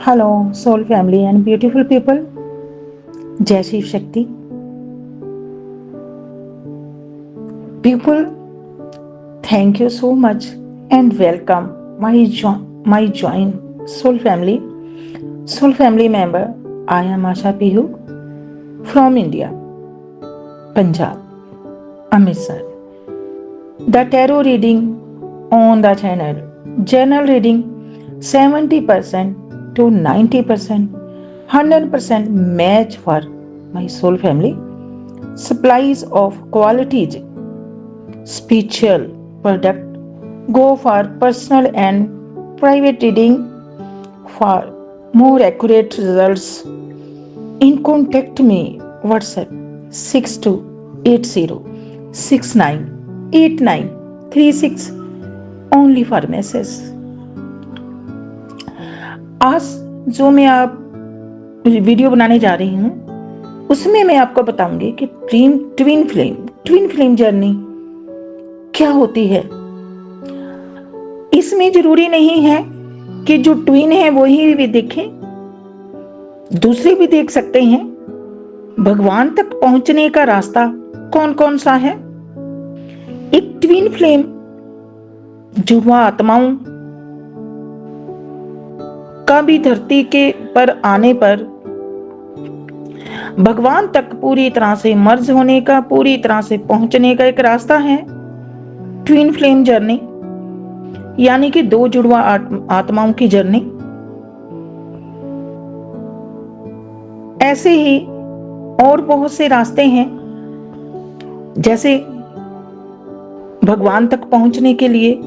Hello, soul family and beautiful people. Jai Shiv Shakti. People, thank you so much and welcome my join soul family. Soul family member, I am Asha Pihu from India, Punjab, Amritsar. The tarot reading on the channel, journal reading 70% to 90%, 100% match for my soul family. Supplies of qualities, spiritual product go for personal and private reading. For more accurate results, in contact me WhatsApp 6280698936 only for message. आज जो मैं आप video बनाने जा रही हूँ उसमें मैं आपको बताऊंगी कि ट्विन फ्लेम जर्नी क्या होती है। इसमें जरूरी नहीं है कि जो ट्विन है वो ही भी देखें, दूसरे भी देख सकते हैं। भगवान तक पहुंचने का रास्ता कौन कौन सा है? एक ट्विन फ्लेम जुड़वा आत्माओं का भी धरती के पर आने पर भगवान तक पूरी तरह से मर्ज होने का, पूरी तरह से पहुंचने का एक रास्ता है ट्विन फ्लेम जर्नी, यानी कि दो जुड़वा आत्माओं की जर्नी। ऐसे ही और बहुत से रास्ते हैं, जैसे भगवान तक पहुंचने के लिए,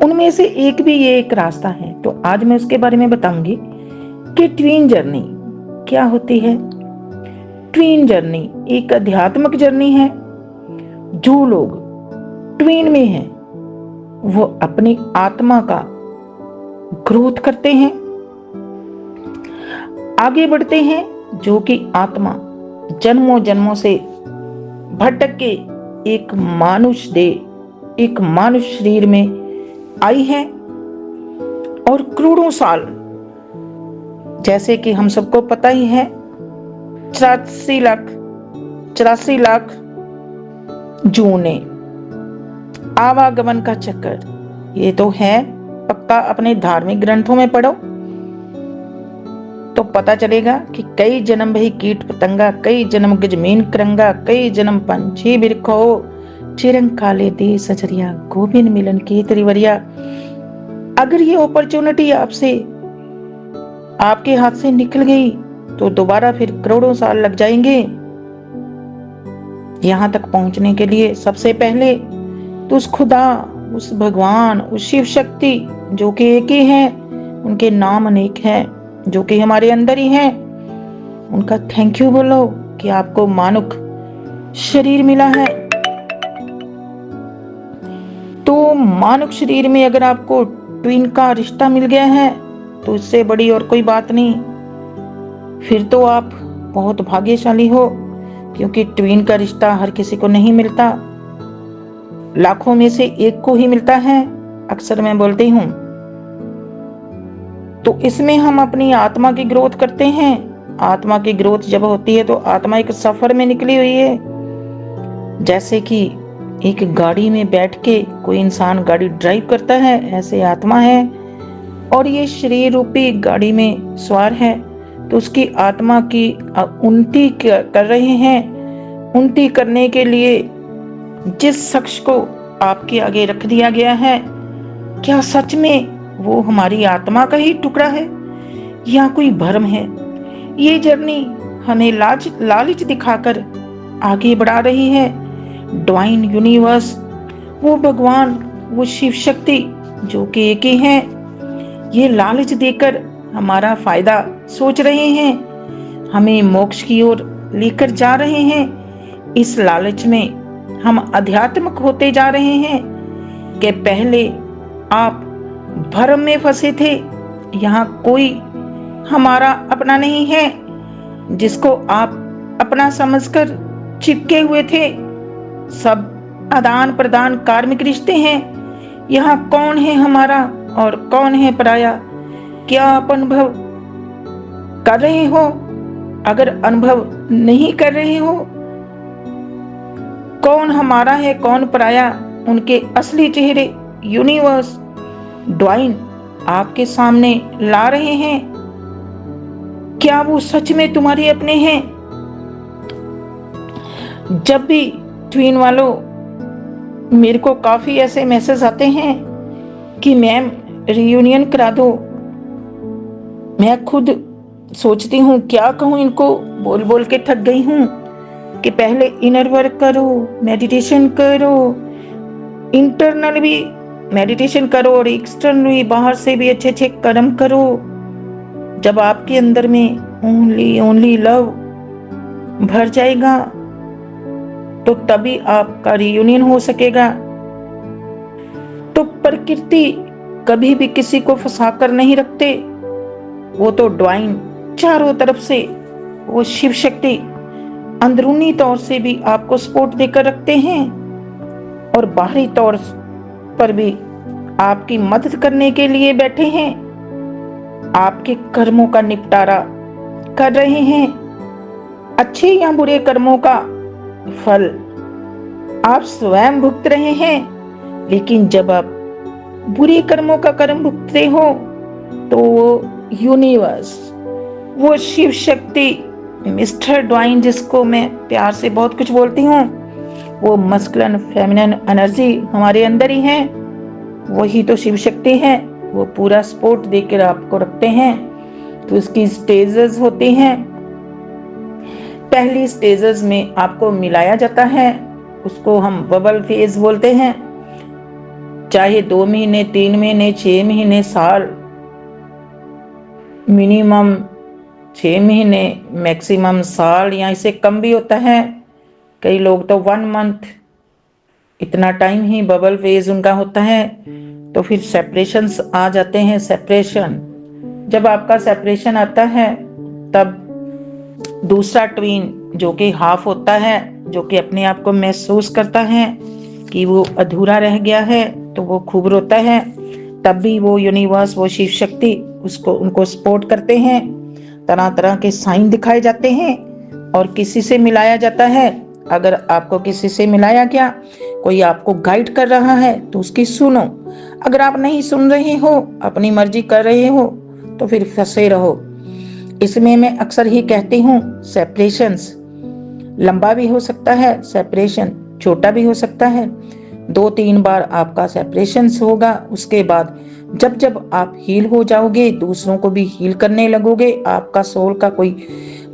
उनमें से एक भी ये एक रास्ता है। तो आज मैं उसके बारे में बताऊंगी कि ट्विन जर्नी क्या होती है। ट्विन जर्नी एक आध्यात्मिक जर्नी है। जो लोग ट्विन में हैं वो अपनी आत्मा का ग्रोथ करते हैं, आगे बढ़ते हैं। जो कि आत्मा जन्मों जन्मों से भटक के एक मानुष शरीर में आई है और करोड़ों साल, जैसे कि हम सबको पता ही है, 84 लाख जूने आवागमन का चक्कर, ये तो है पक्का। अपने धार्मिक ग्रंथों में पढ़ो तो पता चलेगा कि कई जन्म भई कीट पतंगा, कई जन्म गजमीन करंगा, कई जन्म पंछी बिरखो, चिरंग काले दे सजरिया, गोविंद मिलन की त्रिवरिया। अगर ये अपॉर्चुनिटी आपके हाथ से निकल गई तो दोबारा फिर करोड़ों साल लग जाएंगे यहां तक पहुंचने के लिए। सबसे पहले तो उस खुदा, उस भगवान, उस शिव शक्ति जो कि एक ही है, उनके नाम अनेक हैं, जो कि हमारे अंदर ही हैं, उनका थैंक यू बोलो कि आपको मानुष शरीर मिला है। तो मानुष शरीर में अगर आपको ट्विन का रिश्ता मिल गया है तो इससे बड़ी और कोई बात नहीं। फिर तो आप बहुत भाग्यशाली हो, क्योंकि ट्विन का रिश्ता हर किसी को नहीं मिलता, लाखों में से एक को ही मिलता है, अक्सर मैं बोलती हूं। तो इसमें हम अपनी आत्मा की ग्रोथ करते हैं। आत्मा की ग्रोथ जब होती है तो आत्मा एक सफर में निकली हुई है। जैसे कि एक गाड़ी में बैठ के कोई इंसान गाड़ी ड्राइव करता है, ऐसे आत्मा है और ये शरीर रूपी गाड़ी में सवार है। तो उसकी आत्मा की उन्नति कर रहे हैं। उन्नति करने के लिए जिस शख्स को आपके आगे रख दिया गया है, क्या सच में वो हमारी आत्मा का ही टुकड़ा है या कोई भ्रम है? ये जर्नी हमें लालच दिखाकर आगे बढ़ा रही है। डिवाइन यूनिवर्स, वो भगवान, वो शिव शक्ति जो कि एक ही है, ये लालच देकर हमारा फायदा सोच रहे हैं, हमें मोक्ष की ओर लेकर जा रहे हैं। इस लालच में हम आध्यात्मिक होते जा रहे हैं कि पहले आप भ्रम में फंसे थे, यहाँ कोई हमारा अपना नहीं है जिसको आप अपना समझकर चिपके हुए थे। सब आदान प्रदान कार्मिक रिश्ते हैं। यहाँ कौन है हमारा और कौन है पराया, क्या आप अनुभव कर रहे हो? अगर अनुभव नहीं कर रहे हो, कौन हमारा है कौन पराया, उनके असली चेहरे यूनिवर्स, डिवाइन आपके सामने ला रहे हैं। क्या वो सच में तुम्हारे अपने हैं? जब भी ट्वीन वालों, मेरे को काफी ऐसे मैसेज आते हैं कि मैम रियूनियन करा दो। मैं खुद सोचती हूँ क्या कहूँ इनको, बोल बोल के थक गई हूँ कि पहले इनर वर्क करो, मेडिटेशन करो, इंटरनल भी मेडिटेशन करो और एक्सटर्नल भी, बाहर से भी अच्छे अच्छे कर्म करो। जब आपके अंदर में ओनली लव भर जाएगा तो तभी आपका रियूनियन हो सकेगा। तो प्रकृति कभी भी किसी को फंसा कर नहीं रखते, वो तो डिवाइन चारों तरफ से, वो शिव शक्ति अंदरूनी तौर से भी आपको सपोर्ट देकर रखते हैं और बाहरी तौर पर भी आपकी मदद करने के लिए बैठे हैं। आपके कर्मों का निपटारा कर रहे हैं। अच्छे या बुरे कर्मों का फल आप स्वयं भुगत रहे हैं, लेकिन जब आप बुरे कर्मों का कर्म भुगतते हो तो वो यूनिवर्स, वो शिव शक्ति, मिस्टर डिवाइन, जिसको मैं प्यार से बहुत कुछ बोलती हूँ, वो मस्कुलिन फेमिनिन एनर्जी हमारे अंदर ही है, वही तो शिव शक्ति है। वो पूरा सपोर्ट देकर आपको रखते हैं। तो इसकी स्टेजेस होती हैं। पहली स्टेजेस में आपको मिलाया जाता है, उसको हम बबल फेज बोलते हैं। चाहे 2 महीने, 3 महीने, 6 महीने, साल, मिनिमम 6 महीने, मैक्सिमम साल, या इससे कम भी होता है। कई लोग तो 1 मंथ, इतना टाइम ही बबल फेज उनका होता है। तो फिर सेपरेशंस आ जाते हैं। सेपरेशन, जब आपका सेपरेशन आता है तब दूसरा ट्वीन जो कि हाफ होता है, जो कि अपने आप को महसूस करता है कि वो अधूरा रह गया है, तो वो खूब रोता है। तब भी वो यूनिवर्स, वो शिव शक्ति उनको सपोर्ट करते हैं। तरह तरह के साइन दिखाए जाते हैं और किसी से मिलाया जाता है। अगर आपको किसी से मिलाया गया, कोई आपको गाइड कर रहा है तो उसकी सुनो। अगर आप नहीं सुन रहे हो, अपनी मर्जी कर रहे हो, तो फिर फंसे रहो। इसमें मैं अक्सर ही कहती हूँ, सेपरेशंस लंबा भी हो सकता है, सेपरेशन छोटा भी हो सकता है। 2-3 बार आपका सेपरेशंस होगा। उसके बाद जब जब आप हील हो जाओगे, दूसरों को भी हील करने लगोगे, आपका सोल का कोई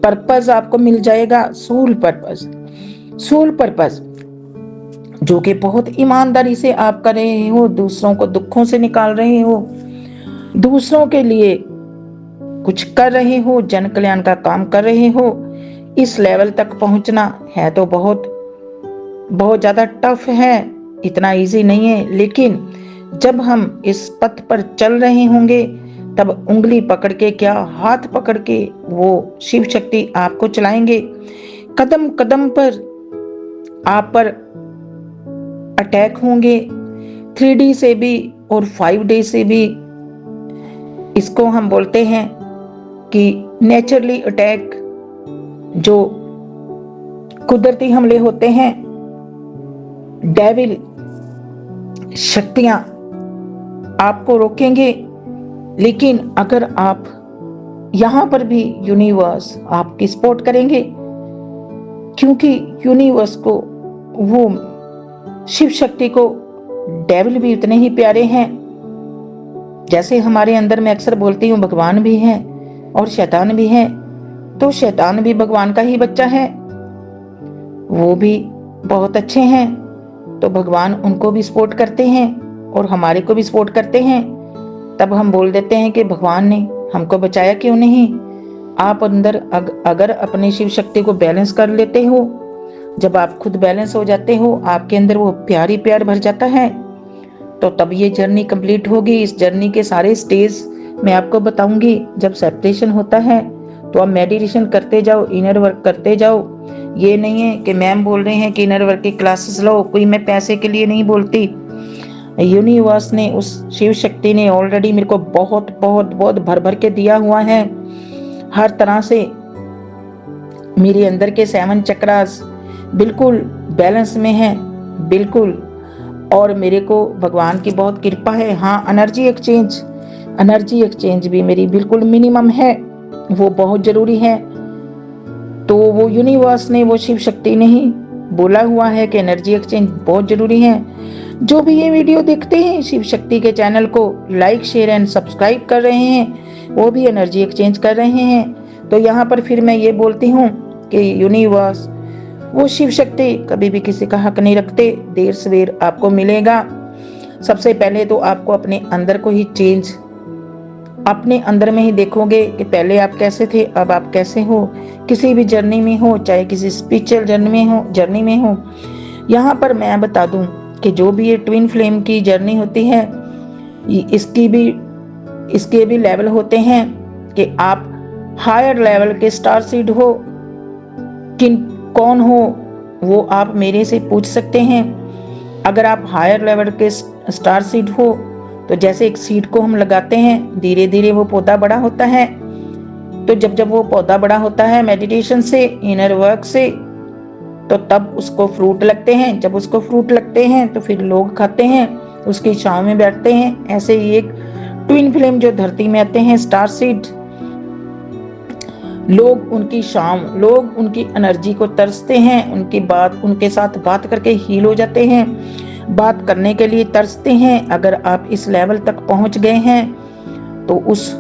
पर्पस आपको मिल जाएगा। सोल पर्पस जो कि बहुत ईमानदारी से आप कर रहे हो, दूसरों को दुखों से निकाल रहे हो, दूसरों के लिए कुछ कर रहे हो, जन कल्याण का काम कर रहे हो। इस लेवल तक पहुंचना है तो बहुत बहुत ज्यादा टफ है, इतना इजी नहीं है। लेकिन जब हम इस पथ पर चल रहे होंगे, तब उंगली पकड़ के क्या, हाथ पकड़ के वो शिव शक्ति आपको चलाएंगे। कदम कदम पर आप पर अटैक होंगे, 3D से भी और 5D से भी। इसको हम बोलते हैं कि नेचुरली अटैक, जो कुदरती हमले होते हैं। डेविल शक्तियां आपको रोकेंगे, लेकिन अगर आप यहां पर भी यूनिवर्स आपकी सपोर्ट करेंगे, क्योंकि यूनिवर्स को, वो शिव शक्ति को डेविल भी उतने ही प्यारे हैं जैसे हमारे अंदर। मैं अक्सर बोलती हूँ भगवान भी है और शैतान भी है, तो शैतान भी भगवान का ही बच्चा है, वो भी बहुत अच्छे हैं। तो भगवान उनको भी सपोर्ट करते हैं और हमारे को भी सपोर्ट करते हैं। तब हम बोल देते हैं कि भगवान ने हमको बचाया क्यों नहीं। आप अंदर अगर अपनी शिव शक्ति को बैलेंस कर लेते हो, जब आप खुद बैलेंस हो जाते हो, आपके अंदर वो प्यार ही प्यार भर जाता है, तो तब ये जर्नी कंप्लीट होगी। इस जर्नी के सारे स्टेज मैं आपको बताऊंगी। जब सेपरेशन होता है तो आप मेडिटेशन करते जाओ, इनर वर्क करते जाओ। ये नहीं है कि मैम बोल रहे हैं कि इनर वर्क की क्लासेस लो, कोई मैं पैसे के लिए नहीं बोलती। यूनिवर्स ने, उस शिव शक्ति ने ऑलरेडी मेरे को बहुत बहुत बहुत भर भर के दिया हुआ है। हर तरह से मेरे अंदर के 7 चक्रास बिल्कुल बैलेंस में है, बिल्कुल। और मेरे को भगवान की बहुत कृपा है। हाँ, एनर्जी एक्सचेंज भी मेरी बिल्कुल मिनिमम है, वो बहुत जरूरी है। तो वो यूनिवर्स ने, वो शिव शक्ति ने ही बोला हुआ है कि एनर्जी एक्सचेंज बहुत जरूरी है। जो भी ये वीडियो देखते हैं, शिव शक्ति के चैनल को लाइक शेयर एंड सब्सक्राइब कर रहे हैं, वो भी एनर्जी एक्सचेंज कर रहे हैं। तो यहाँ पर फिर मैं ये बोलती हूँ कि यूनिवर्स, वो शिव शक्ति कभी भी किसी का हक नहीं रखते, देर सवेर आपको मिलेगा। सबसे पहले तो आपको अपने अंदर को ही चेंज, अपने अंदर में ही देखोगे कि पहले आप कैसे थे, अब आप कैसे हो। किसी भी जर्नी में हो, चाहे किसी स्पिरिचुअल जर्नी में हो। यहाँ पर मैं बता दूं कि जो भी ये ट्विन फ्लेम की जर्नी होती है, इसके भी लेवल होते हैं कि आप हायर लेवल के स्टार सीड हो, कौन हो वो आप मेरे से पूछ सकते हैं। अगर आप हायर लेवल के स्टार सीड हो, तो जैसे एक सीड को हम लगाते हैं, धीरे धीरे वो पौधा बड़ा होता है। तो जब वो पौधा बड़ा होता है मेडिटेशन से, इनर वर्क से, तो तब उसको फ्रूट लगते हैं। जब उसको फ्रूट लगते हैं तो फिर लोग खाते हैं, उसकी छांव में बैठते हैं। ऐसे ही एक ट्विन फ्लेम जो धरती में आते हैं, स्टार सीड, लोग उनकी छांव, लोग उनकी एनर्जी को तरसते हैं, उनके साथ बात करके हील हो जाते हैं, बात करने के लिए तरसते हैं। अगर आप इस लेवल तक पहुंच गए हैं तो उस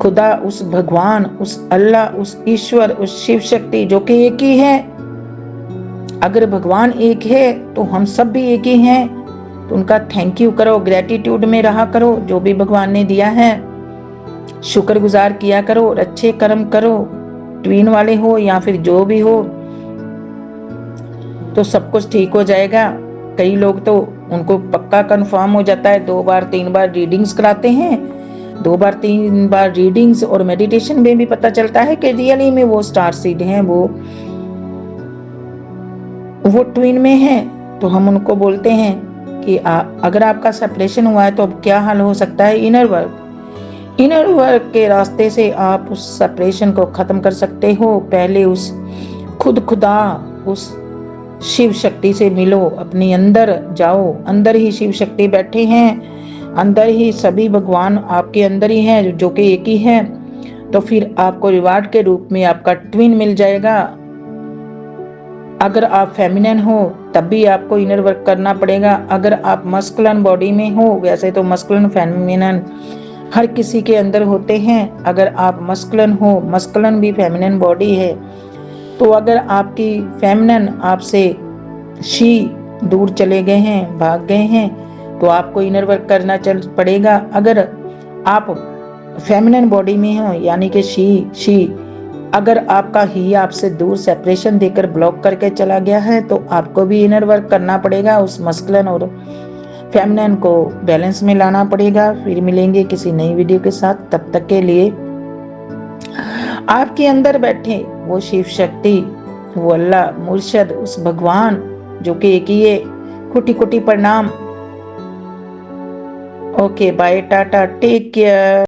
खुदा, उस भगवान, उस अल्लाह, उस ईश्वर, उस शिव शक्ति जो कि एक ही है, अगर भगवान एक है तो हम सब भी एक ही हैं। तो उनका थैंक यू करो, ग्रेटिट्यूड में रहा करो, जो भी भगवान ने दिया है शुक्रगुजार किया करो और अच्छे कर्म करो। ट्वीन वाले हो या फिर जो भी हो, तो सब कुछ ठीक हो जाएगा। कई लोग तो उनको पक्का कंफर्म हो जाता है, 2 बार 3 बार रीडिंग्स कराते हैं, 2 बार 3 बार रीडिंग्स और मेडिटेशन में भी पता चलता है कि रियली में वो स्टार सीड हैं, वो ट्विन में है। तो हम उनको बोलते हैं कि अगर आपका सेपरेशन हुआ है तो अब क्या हाल हो सकता है। इनर वर्क के रास्ते से आप उस सेपरेशन को खत्म कर सकते हो। पहले उस खुदा, उस शिव शक्ति से मिलो, अपने अंदर जाओ। अंदर ही शिव शक्ति बैठे हैं, अंदर ही सभी भगवान आपके अंदर ही हैं, जो कि एक ही है। तो फिर आपको रिवार्ड के रूप में आपका ट्विन मिल जाएगा। अगर आप फेमिनिन हो तब भी आपको इनर वर्क करना पड़ेगा। अगर आप मस्कुलिन बॉडी में हो, वैसे तो मस्कुलिन फेमिनिन हर किसी के अंदर होते हैं। अगर आप मस्कुलिन हो, मस्कुलिन भी फेमिनिन बॉडी है। तो अगर आपकी फेमिनिन आपसे शी दूर चले गए हैं, भाग गए हैं, तो आपको इनर वर्क करना चल पड़ेगा। अगर आप फेमिनिन बॉडी में हो, यानी कि शी अगर आपका ही आपसे दूर सेपरेशन देकर ब्लॉक करके चला गया है, तो आपको भी इनर वर्क करना पड़ेगा। उस मस्कुलिन और फेमिनिन को बैलेंस में लाना पड़ेगा। फिर मिलेंगे किसी नई वीडियो के साथ। तब तक के लिए आपके अंदर बैठे वो शिव शक्ति, वो अल्लाह, मुर्शद, उस भगवान जो कि एक ही है, कोटि कोटि प्रणाम। Okay, bye, tata, take care.